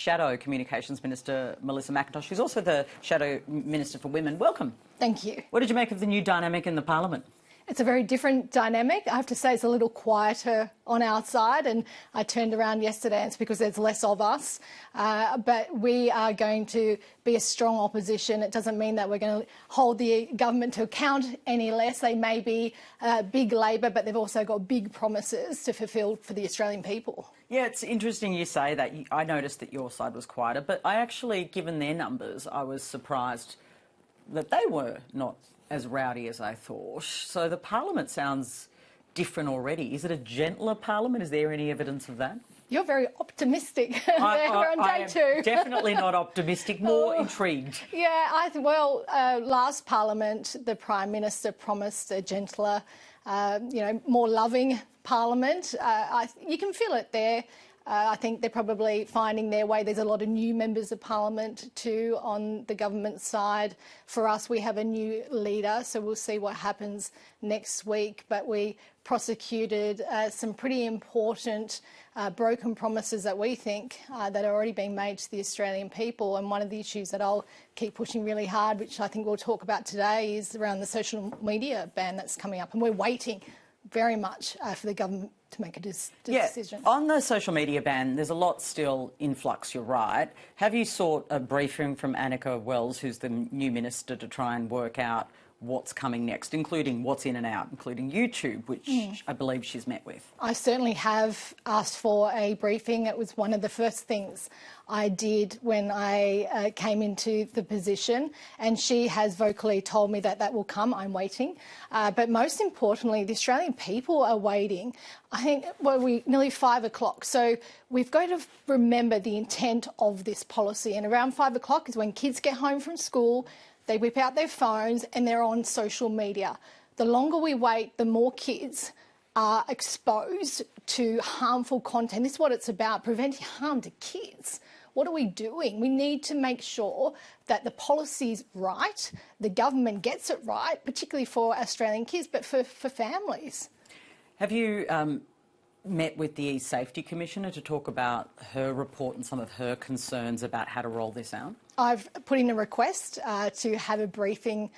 Shadow Communications Minister Melissa McIntosh, who's also the Shadow Minister for Women. Welcome. Thank you. What did you make of the new dynamic in the Parliament? It's a very different dynamic. I have to say it's a little quieter on our side, and I turned around yesterday and it's because there's less of us. But we are going to be a strong opposition. It doesn't mean that we're going to hold the government to account any less. They may be big Labor, but they've also got big promises to fulfil for the Australian people. Yeah, it's interesting you say that. I noticed that your side was quieter, but I actually, given their numbers, I was surprised that they were not as rowdy as I thought. So the Parliament sounds different already. Is it a gentler Parliament? Is there any evidence of that? You're very optimistic. We're on day two. Definitely not optimistic, more intrigued. Yeah, last Parliament, the Prime Minister promised a gentler, more loving Parliament. You can feel it there. I think they're probably finding their way. There's a lot of new members of Parliament too on the government side. For us, we have a new leader, so we'll see what happens next week. But we prosecuted some pretty important broken promises that we think that are already being made to the Australian people. And one of the issues that I'll keep pushing really hard, which I think we'll talk about today, is around the social media ban that's coming up. And we're waiting very much for the government to make a decision. On the social media ban, there's a lot still in flux, you're right. Have you sought a briefing from Annika Wells, who's the new minister, to try and work out what's coming next, including what's in and out, including YouTube, which I believe she's met with? I certainly have asked for a briefing. It was one of the first things I did when I came into the position, and she has vocally told me that that will come. I'm waiting. But most importantly, the Australian people are waiting. I think, we're nearly 5 o'clock, so we've got to remember the intent of this policy. And around 5 o'clock is when kids get home from school, they whip out their phones and they're on social media. The longer we wait, the more kids are exposed to harmful content. This is what it's about, preventing harm to kids. What are we doing? We need to make sure that the policy's right, the government gets it right, particularly for Australian kids, but for families. Have you met with the E-Safety Commissioner to talk about her report and some of her concerns about how to roll this out? I've put in a request to have a briefing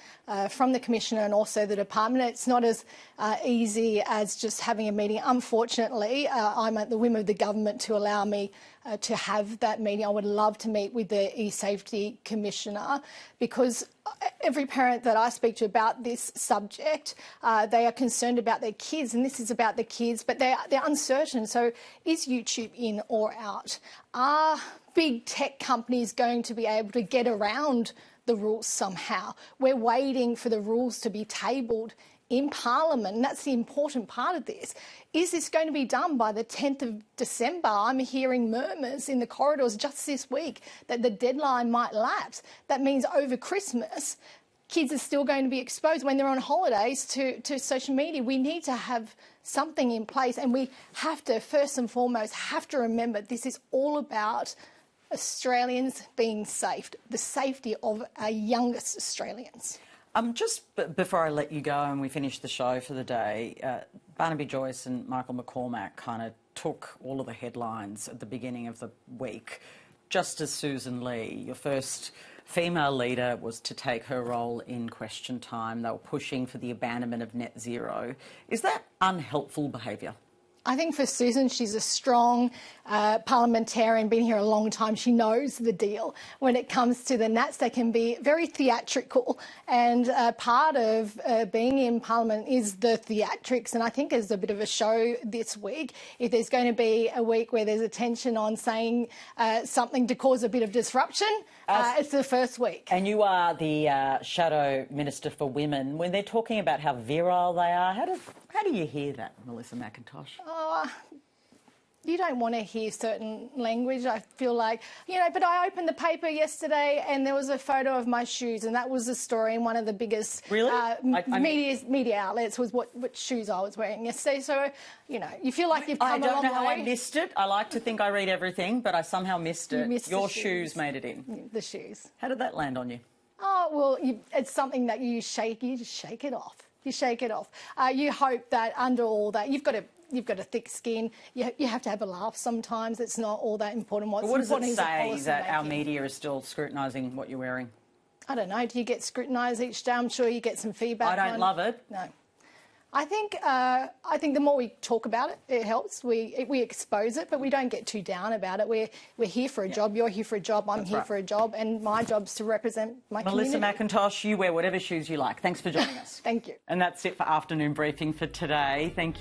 from the Commissioner and also the Department. It's not as easy as just having a meeting. Unfortunately, I'm at the whim of the government to allow me to have that meeting. I would love to meet with the E-Safety Commissioner, because every parent that I speak to about this subject, they are concerned about their kids, and this is about the kids, but they're uncertain. So is YouTube in or out? Are big tech companies going to be able to get around the rules somehow? We're waiting for the rules to be tabled in Parliament, and that's the important part of this. Is this going to be done by the 10th of December? I'm hearing murmurs in the corridors just this week that the deadline might lapse. That means over Christmas, kids are still going to be exposed when they're on holidays to social media. We need to have something in place, and we have to, first and foremost, have to remember this is all about Australians being safe, the safety of our youngest Australians. Just before I let you go and we finish the show for the day, Barnaby Joyce and Michael McCormack kind of took all of the headlines at the beginning of the week. Justice Susan Lee, your first female leader, was to take her role in Question Time. They were pushing for the abandonment of net zero. Is that unhelpful behaviour? I think for Susan, she's a strong parliamentarian, been here a long time. She knows the deal. When it comes to the Nats, they can be very theatrical, and part of being in Parliament is the theatrics. And I think there's a bit of a show this week. If there's going to be a week where there's attention on saying something to cause a bit of disruption, it's the first week. And you are the Shadow Minister for Women. When they're talking about how virile they are, how do you hear that, Melissa McIntosh? You don't want to hear certain language, I feel like. But I opened the paper yesterday and there was a photo of my shoes, and that was the story in one of the biggest media outlets, was what shoes I was wearing yesterday. So, you feel like you've come a long way. I don't know how I missed it. I like to think I read everything, but I somehow missed it. Your shoes made it in. The shoes. How did that land on you? Oh, well, it's something that you just shake it off. You shake it off. You hope that under all that, you've got to you've got a thick skin. You have to have a laugh sometimes. It's not all that important. What's But what does important it is the say policy that our making. media is still scrutinising what you're wearing? I don't know. Do you get scrutinised each day? I'm sure you get some feedback. I don't love it. No. I think the more we talk about it, it helps. We expose it, but we don't get too down about it. We're here for a job. You're here for a job. I'm here for a job, and my job's to represent my Melissa community. McIntosh, you wear whatever shoes you like. Thanks for joining us. Thank you. And that's it for Afternoon Briefing for today. Thank you.